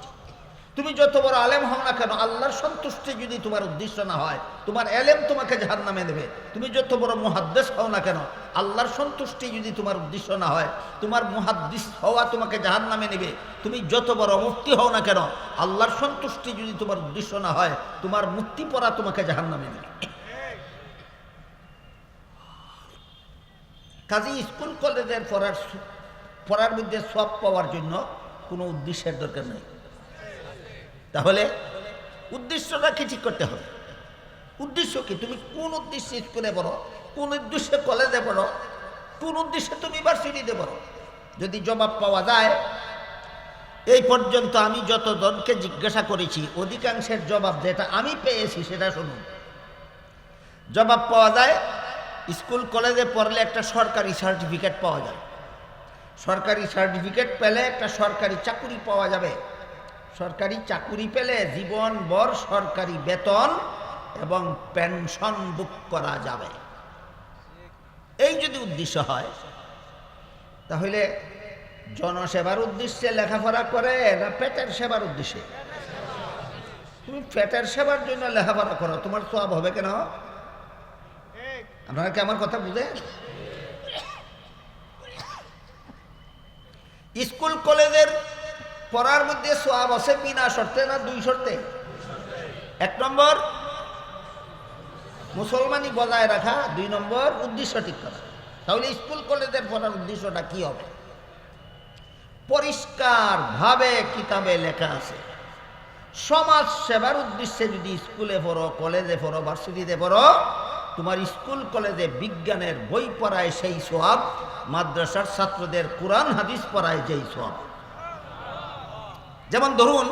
তুমি যত বড় আলেম হও না কেন, আল্লাহর সন্তুষ্টি যদি তোমার উদ্দেশ্য না হয়, তোমার এলেম তোমাকে জাহান্নামে দেবে। তুমি যত বড় মুহাদ্দিস হও না কেন, আল্লাহর সন্তুষ্টি যদি তোমার উদ্দেশ্য না হয়, তোমার মুহাদ্দিস হওয়া তোমাকে জাহান্নামে নেবে। তুমি যত বড় মুফতি হও না কেন, আল্লাহর সন্তুষ্টি যদি তোমার উদ্দেশ্য না হয়, তোমার মুক্তি পড়া তোমাকে জাহান্নামে নেবে। কাজে স্কুল কলেজের পড়ার মধ্যে সওয়াব পাওয়ার জন্য কোনো উদ্দেশ্যের দরকার নেই। তাহলে উদ্দেশ্যটা কি ঠিক করতে হবে? উদ্দেশ্য কি? তুমি কোন উদ্দেশ্যে স্কুলে পড়ো, কোন উদ্দেশ্যে কলেজে পড়ো, কোন উদ্দেশ্যে তুমি ইউনিভার্সিটিতে পড়ো? যদি জবাব পাওয়া যায়, এই পর্যন্ত আমি যতজনকে জিজ্ঞাসা করেছি অধিকাংশের জবাব যেটা আমি পেয়েছি সেটা শুনুন। জবাব পাওয়া যায় স্কুল কলেজে পড়লে একটা সরকারি সার্টিফিকেট পাওয়া যায়। সরকারি সার্টিফিকেট পেলে একটা সরকারি চাকুরি পাওয়া যাবে। সরকারি চাকুরি পেলে জীবনভর সরকারি বেতন এবং পেনশন বুক করা যাবে। এই যদি উদ্দেশ্য হয়, তাহলে জনসেবার উদ্দেশ্যে লেখাপড়া করে না পেটের সেবার উদ্দেশ্যে? তুমি পেটের সেবার জন্য লেখাপড়া করো, তোমার সওয়াব হবে কেন? আপনারা কি আমার কথা বুঝে? স্কুল কলেজের পড়ার মধ্যে সওয়াব আছে বিনা শর্তে না দুই শর্তে? এক নম্বর মুসলমানি বজায় রাখা, দুই নম্বর উদ্দেশ্য ঠিক করা। তাহলে স্কুল কলেজের পড়ার উদ্দেশ্যটা কি হবে? পরিষ্কার ভাবে কিতাবে লেখা আছে, সমাজ সেবার উদ্দেশ্যে যদি স্কুলে পড়ো, কলেজে পড়ো, ভার্সিটিতে পড়ো, তোমার স্কুল কলেজে বিজ্ঞানের বই পড়ায় সেই সওয়াব, মাদ্রাসার ছাত্রদের কোরআন হাদিস পড়ায় যেই সওয়াব। যেমন ধরুন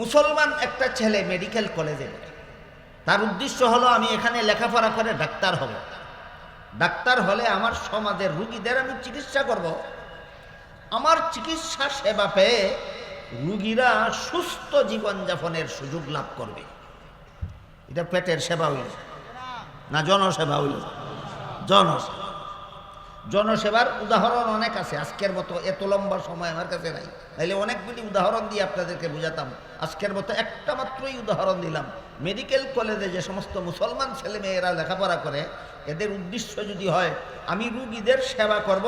মুসলমান একটা ছেলে মেডিকেল কলেজে পড়ে, তার উদ্দেশ্য হলো আমি এখানে লেখাপড়া করে ডাক্তার হব। ডাক্তার হলে আমার সমাজের রুগীদের আমি চিকিৎসা করব, আমার চিকিৎসা সেবা পেয়ে রুগীরা সুস্থ জীবনযাপনের সুযোগ লাভ করবে। এটা পেটের সেবা হইল না জনসেবা হইল? জনসেবার উদাহরণ অনেক আছে, আজকের মতো এত লম্বা সময় আমার কাছে নাই, তাইলে অনেকগুলি উদাহরণ দিয়ে আপনাদেরকে বুঝাতাম। আজকের মতো একটা মাত্রই উদাহরণ দিলাম। মেডিকেল কলেজে যে সমস্ত মুসলমান ছেলেমেয়েরা লেখাপড়া করে, এদের উদ্দেশ্য যদি হয় আমি রুগীদের সেবা করব,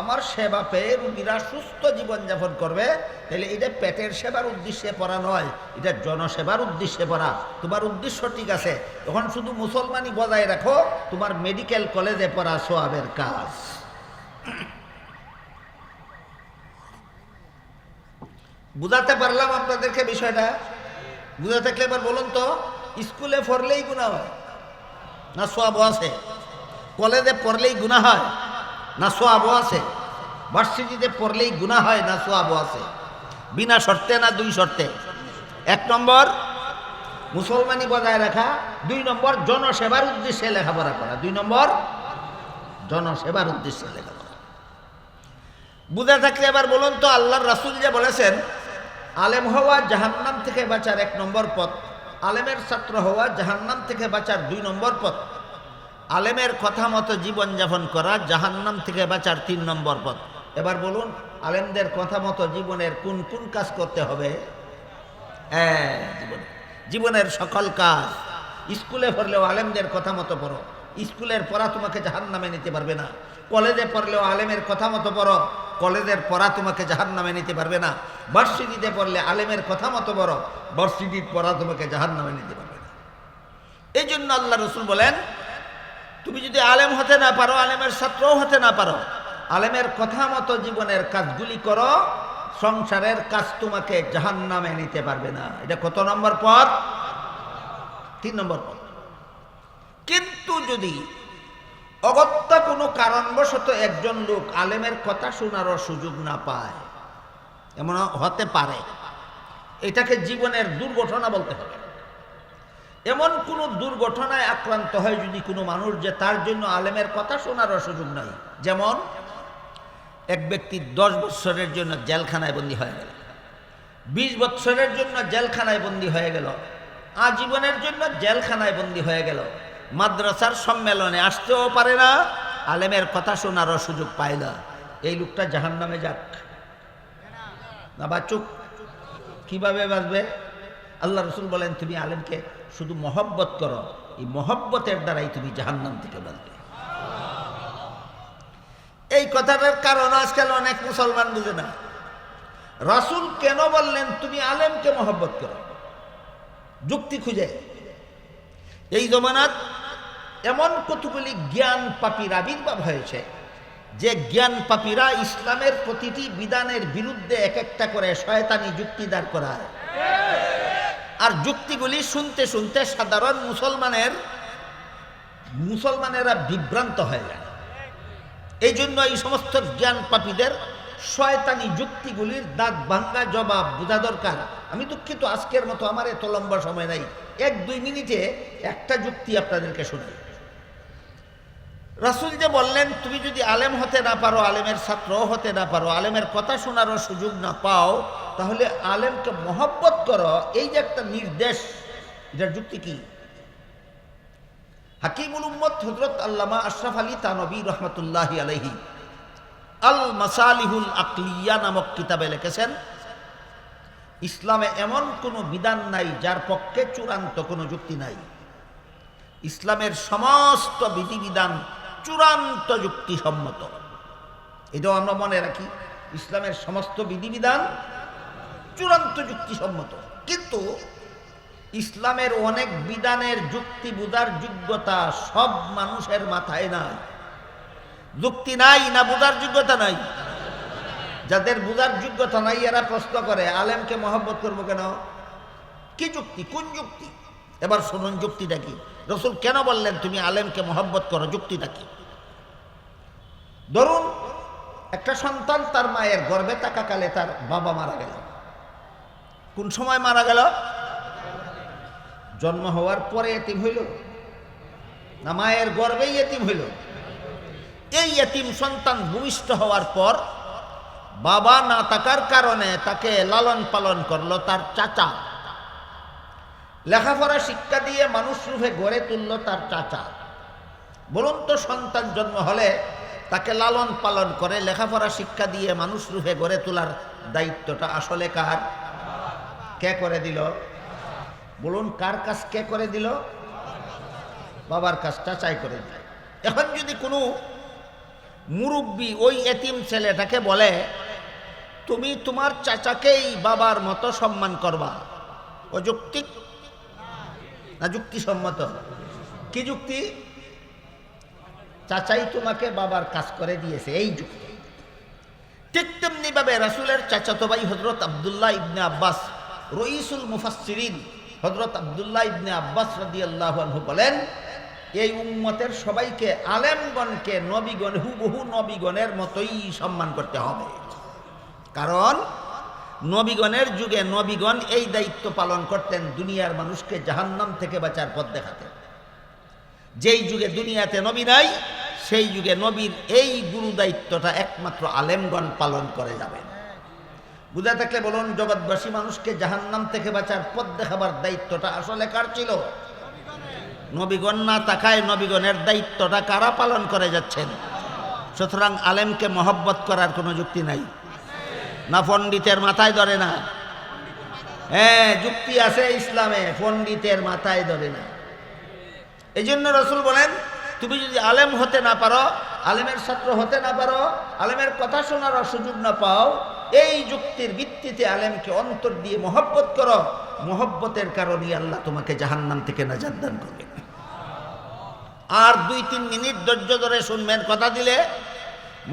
আমার সেবা পেয়ে রুগীরা সুস্থ জীবনযাপন করবে, তাহলে এটা পেটের সেবার উদ্দেশ্যে পড়া নয়, এটা জনসেবার উদ্দেশ্যে পড়া। তোমার উদ্দেশ্য ঠিক আছে, তখন শুধু মুসলমানি বজায় রাখো, তোমার মেডিকেল কলেজে পড়া সওয়াবের কাজ। বুঝাতে পারলাম আপনাদেরকে বিষয়টা? বুঝা থাকলে এবার বলুন তো, স্কুলে পড়লেই গুনাহ হয় না সওয়াবও আছে? কলেজে পড়লেই গুনাহ হয় না সওয়াবও আছে? ভার্সিটিতে পড়লেই গুনাহ হয় না সওয়াবও আছে? বিনা শর্তে না দুই শর্তে? এক নম্বর মুসলমানি বজায় রাখা, দুই নম্বর জনসেবার উদ্দেশ্যে লেখাপড়া করা। দুই নম্বর জনসেবার উদ্দেশ্যে লেখাপড়া। বুঝা থাকলে এবার বলুন তো, আল্লাহর রাসূল যে বলেছেন আলেম হওয়া জাহান্নাম থেকে বাঁচার 1 নম্বর পথ, আলেমের ছাত্র হওয়া জাহান্নাম থেকে বাঁচার 2 নম্বর পথ, আলেমের কথা মতো জীবনযাপন করা জাহান্নাম থেকে বাঁচার 3 নম্বর পথ। এবার বলুন আলেমদের কথা মতো জীবনের কোন কোন কাজ করতে হবে? জীবনের সকল কাজ। স্কুলে পড়লেও আলেমদের কথা মতো পড়ো, স্কুলের পড়া তোমাকে জাহান্নামে নিতে পারবে না। কলেজে পড়লেও আলেমের কথা মতো পড়ো, কলেজের পড়া তোমাকে জাহান্নামে নিতে পারবে না। ভার্সিটিতে পড়লে আলেমের কথা মতো পড়ো, ভার্সিটির পড়া তোমাকে জাহান্নামে নিতে পারবে না। এই জন্য আল্লাহ রাসূল বলেন তুমি যদি আলেম হতে না পারো, আলেমের ছাত্রও হতে না পারো, আলেমের কথা মতো জীবনের কাজগুলি করো, সংসারের কাজ তোমাকে জাহান্নামে নিতে পারবে না। এটা কত নম্বর পথ? 3 নম্বর পথ। কিন্তু যদি অগত্যা কোনো কারণবশত একজন লোক আলেমের কথা শোনারও সুযোগ না পায়, এমন হতে পারে, এটাকে জীবনের দুর্ঘটনা বলতে হবে। এমন কোনো দুর্ঘটনায় আক্রান্ত হয় যদি কোনো মানুষ, যে তার জন্য আলেমের কথা শোনারও সুযোগ নাই। যেমন এক ব্যক্তি 10 বৎসরের জন্য জেলখানায় বন্দী হয়ে গেল, 20 বৎসরের জন্য জেলখানায় বন্দী হয়ে গেল, আজীবনের জন্য জেলখানায় বন্দী হয়ে গেল, মাদ্রাসার সম্মেলনে আসতেও পারে না, আলেমের কথা শোনারও সুযোগ পায় না। এই লোকটা জাহান্নামে যাক না বাঁচুক? কিভাবে বাঁচবে? আল্লাহ রসুল বলেন, তুমি আলেমকে শুধু মহব্বত করো, এই মহব্বতের দ্বারাই তুমি জাহান্নাম থেকে বাঁচবে। এই কথাটার কারণ আজকাল অনেক মুসলমান বুঝে না। রাসূল কেন বললেন তুমি আলেমকে মহব্বত করো? যুক্তি খুঁজে। এই জমানাত এমন কতগুলি জ্ঞান পাপীর আবির্ভাব হয়েছে, যে জ্ঞান পাপীরা ইসলামের প্রতিটি বিধানের বিরুদ্ধে এক একটা করে শয়তানি যুক্তি দাঁড় করায়। আর যুক্তিগুলি শুনতে শুনতে সাধারণ মুসলমানেরা বিভ্রান্ত হয়ে যায়। এই জন্য এই সমস্ত জ্ঞান পাপীদের শয়তানি যুক্তিগুলির দাঁত ভাঙ্গা জবাব বোঝা দরকার। আমি দুঃখিত, আজকের মতো আমার এত লম্বা সময় নাই, 1-2 মিনিটে একটা যুক্তি আপনাদেরকে শুনি। রাসূল যে বললেন তুমি যদি আলেম হতে না পারো, আলেমের ছাত্রও হতে না পারো, আলেমের কথা শোনারও সুযোগ না পাও, তাহলে আলেমকে মহব্বত করো, এই যে একটা নির্দেশ, এটার যুক্তি কি? হাকিমুল উম্মত হযরত আল্লামা আশরাফ আলী থানভী রহমতুল্লাহি আলাইহি আল মাসালিহুল আকলিয়া নামক কিতাবে লিখেছেন, ইসলামে এমন কোনো বিধান নাই যার পক্ষে চূড়ান্ত কোনো যুক্তি নাই। ইসলামের সমস্ত বিধিবিধান চূড়ান্ত যুক্তিসম্মত। এটাও আমরা মনে রাখি, ইসলামের সমস্ত বিধিবিধান চূড়ান্ত যুক্তিসম্মত। কিন্তু ইসলামের অনেক বিধানের যুক্তি বোঝার যোগ্যতা সব মানুষের মাথায় নাই। যুক্তি নাই না বোঝার যোগ্যতা নাই? যাদের বোঝার যোগ্যতা নাই এরা প্রশ্ন করে আলেমকে মহব্বত করবো কেন? কি যুক্তি? কোন যুক্তি? এবার শুনুন যুক্তিটা কি। রাসূল কেন বললেন তুমি আলেমকে মহব্বত করো, যুক্তিটা কি? ধরুন একটা সন্তান তার মায়ের গর্ভে থাকাকালে তার বাবা মারা গেল। কোন সময় মারা গেল? জন্ম হওয়ার পরে এতিম হইল না মায়ের গর্ভেই এতিম হইল? এই এতিম সন্তান ভূমিষ্ঠ হওয়ার পর বাবা না থাকার কারণে তাকে লালন পালন করলো তার চাচা, লেখাপড়া শিক্ষা দিয়ে মানুষ রূপে গড়ে তুলল তার চাচা। বলুন তো, সন্তান জন্ম হলে তাকে লালন পালন করে লেখাপড়া শিক্ষা দিয়ে মানুষ রূপে গড়ে তোলার দায়িত্বটা আসলে কার? কে করে দিল? বলুন, কার কাজ কে করে দিল? বাবার কাজ চাচাই করে দিল। এখন যদি কোনো মুরব্বী ওই এতিম ছেলেটাকে বলে তুমি তোমার চাচাকেই বাবার মতো সম্মান করবা, অযৌক্তিক না যুক্তিসম্মত? কি যুক্তি? চাচাই তোমাকে বাবার কাজ করে দিয়েছে, এই যুক্তি। ঠিক তেমনি ভাবে রাসূলের চাচাতো ভাই হযরত আব্দুল্লাহ ইবনে আব্বাস, রইসুল মুফাসসিরিন হযরত আব্দুল্লাহ ইবনে আব্বাস রাদিয়াল্লাহু আনহু বলেন, এই উম্মতের সবাইকে আলেমগণকে নবীগণ হুবহু নবীগণের মতোই সম্মান করতে হবে। কারণ নবীগণের যুগে নবীগণ এই দায়িত্ব পালন করতেন, দুনিয়ার মানুষকে জাহান্নাম থেকে বাঁচার পথ দেখাতেন। যেই যুগে দুনিয়াতে নবী নাই, সেই যুগে নবীর এই গুরু দায়িত্বটা একমাত্র আলেমগণ পালন করে যাবেন। বুঝা থাকলে বলুন, জগৎবাসী মানুষকে জাহান্নাম থেকে বাঁচার পথ দেখাবার দায়িত্বটা আসলে কার ছিল? নবীগণ না থাকায় নবীগণের দায়িত্বটা কারা পালন করে যাচ্ছেন? সুতরাং আলেমকে মহব্বত করার কোনো যুক্তি নাই। না পণ্ডিতের মাথায় ধরে না? হ্যাঁ, যুক্তি আছে ইসলামে, পণ্ডিতের মাথায় ধরে না। এই জন্য রাসূল বলেন তুমি যদি আলেম হতে না পারো, আলেমের ছাত্র হতে না পারো, আলেমের কথা শোনার সুযোগ না পাও, এই যুক্তির ভিত্তিতে আলেমকে অন্তর দিয়ে মহব্বত করো, মহব্বতের কারণে আল্লাহ তোমাকে জাহান্নাম থেকে নাজাত দান করবেন। আর 2-3 মিনিট ধৈর্য ধরে শুনবেন, কথা দিলে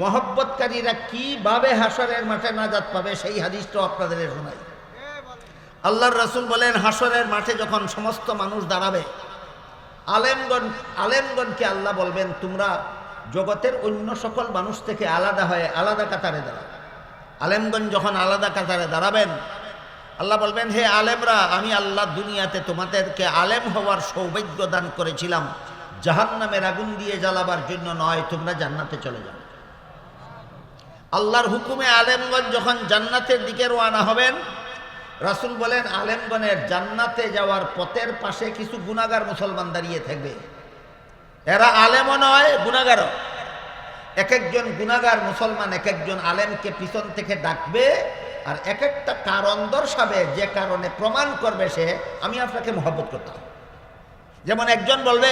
মহব্বতকারীরা কিভাবে হাসরের মাঠে নাজাত পাবে সেই হাদিসটাও আপনাদের শোনাই। আল্লাহর রাসূল বলেন, হাসরের মাঠে যখন সমস্ত মানুষ দাঁড়াবে, আলেমগণকে আল্লাহ বলবেন, তোমরা জগতের অন্য সকল মানুষ থেকে আলাদা হয়ে আলাদা কাতারে দাঁড়াও। আলেমগণ যখন আলাদা কাতারে দাঁড়াবেন, আল্লাহ বলবেন, হে আলেমরা, আমি আল্লাহ দুনিয়াতে তোমাদেরকে আলেম হওয়ার সৌভাগ্য দান করেছিলাম, জাহান্নামের আগুন দিয়ে জ্বালাবার জন্য নয়, তোমরা জান্নাতে চলে যাও। আল্লাহর হুকুমে আলেমগণ যখন জান্নাতের দিকে রওনা হবেন, রাসূল বলেন, আলেমগণের জান্নাতে যাওয়ার পথের পাশে কিছু গুনাহগার মুসলমান দাঁড়িয়ে থাকবে। এরা আলেমও নয়, গুনাহগারও। এক একজন গুনাহগার মুসলমান এক একজন আলেমকে পিছন থেকে ডাকবে, আর এক একটা কারণ দর্শাবে, যে কারণে প্রমাণ করবে সে, আমি আপনাকে মহব্বত করতাম। যেমন একজন বলবে,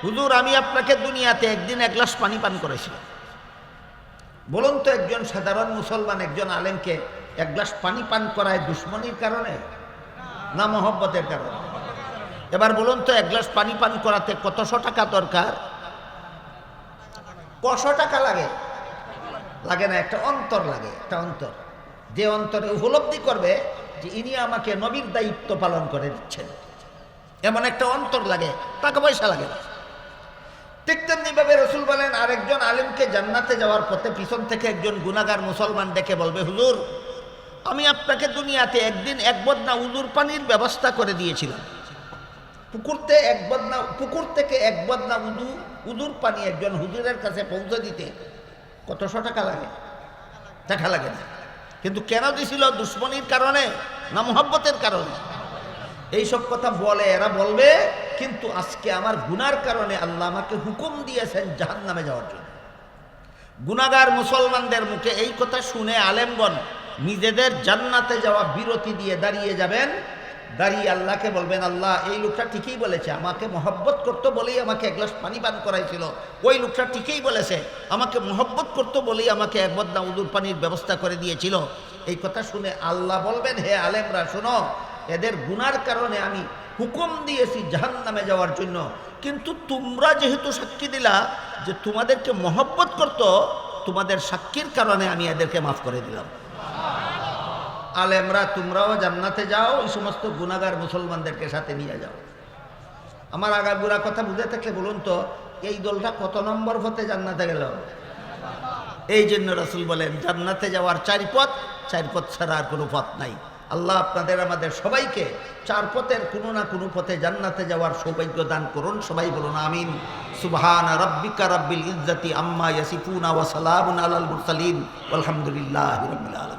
হুজুর, আমি আপনাকে দুনিয়াতে একদিন 1 গ্লাস পানি পান করেছিলাম। বলুন তো, একজন সাধারণ মুসলমান একজন আলেমকে 1 গ্লাস পানি পান করায় দুশ্মনীর কারণে না মহব্বতের কারণে? এবার বলুন তো, 1 গ্লাস পানি পান করাতে কতশো টাকা দরকার? কশো টাকা লাগে? লাগে না, একটা অন্তর লাগে, একটা অন্তর, যে অন্তরে উপলব্ধি করবে যে ইনি আমাকে নবীর দায়িত্ব পালন করে দিচ্ছেন, এমন একটা অন্তর লাগে, টাকা পয়সা লাগে না। ঠিক তেমনিভাবে রাসূল বলেন, আরেকজন আলেমকে জান্নাতে যাওয়ার পথে পিছন থেকে একজন গুনাহগার মুসলমান ডেকে বলবে, হুজুর, আমি আপনাকে দুনিয়াতে একদিন 1 বদনা উজুর পানির ব্যবস্থা করে দিয়েছিলাম। পুকুর থেকে 1 বদনা উজুর পানি একজন হুজুরের কাছে পৌঁছে দিতে কতশো টাকা লাগে? টাকা লাগে না। কিন্তু কেন দিছিল? দুশ্মনীর কারণে না মহব্বতের কারণে? এইসব কথা বলে, এরা বলবে, কিন্তু আজকে আমার গুনার কারণে আল্লাহ আমাকে হুকুম দিয়েছেন জাহান্নামে যাওয়ার জন্য। গুনাহগার মুসলমানদের মুখে এই কথা শুনে আলেমগণ নিজেদের জান্নাতে যাওয়া বিরতি দিয়ে দাঁড়িয়ে যাবেন। দাঁড়িয়ে আল্লাহকে বলবেন, আল্লাহ, এই লোকটা ঠিকই বলেছে, আমাকে মহব্বত করতো বলেই আমাকে 1 গ্লাস পানি পান করাইছিল। ওই লোকটা ঠিকই বলেছে, আমাকে মহব্বত করতো বলেই আমাকে 1 বদনা উজুর পানির ব্যবস্থা করে দিয়েছিল। এই কথা শুনে আল্লাহ বলবেন, হে আলেমরা, শোনো, এদের গুনার কারণে আমি হুকুম দিয়েছি জাহান্নামে যাওয়ার জন্য, কিন্তু তোমরা যেহেতু সাক্ষী দিলা যে তোমাদেরকে মহব্বত করতো, তোমাদের সাক্ষীর কারণে আমি এদেরকে মাফ করে দিলাম। আলেমরা, তোমরাও জান্নাতে যাও, এই সমস্ত গুনাহগার মুসলমানদেরকে সাথে নিয়ে যাও। আমার আগাগোড়া কথা বুঝে থাকলে বলুন তো, এই দলটা কত নম্বর পথে জান্নাতে গেল? এই জন্য রাসূল বলেন, জান্নাতে যাওয়ার 4 পথ, 4 পথ ছাড়া আর কোনো পথ নাই। আল্লাহ আপনাদের আমাদের সবাইকে 4 পথের কোনো না কোনো পথে জান্নাতে যাওয়ার সৌভাগ্য দান করুন। সবাই বলুন আমিন। সুবহান রাব্বিকা রাব্বিল ইজ্জাতি আম্মা ইয়াসিফুন ওয়া সালামুন আলাল মুরসালিন ওয়ালহামদুলিল্লাহি রাব্বিল আলামিন।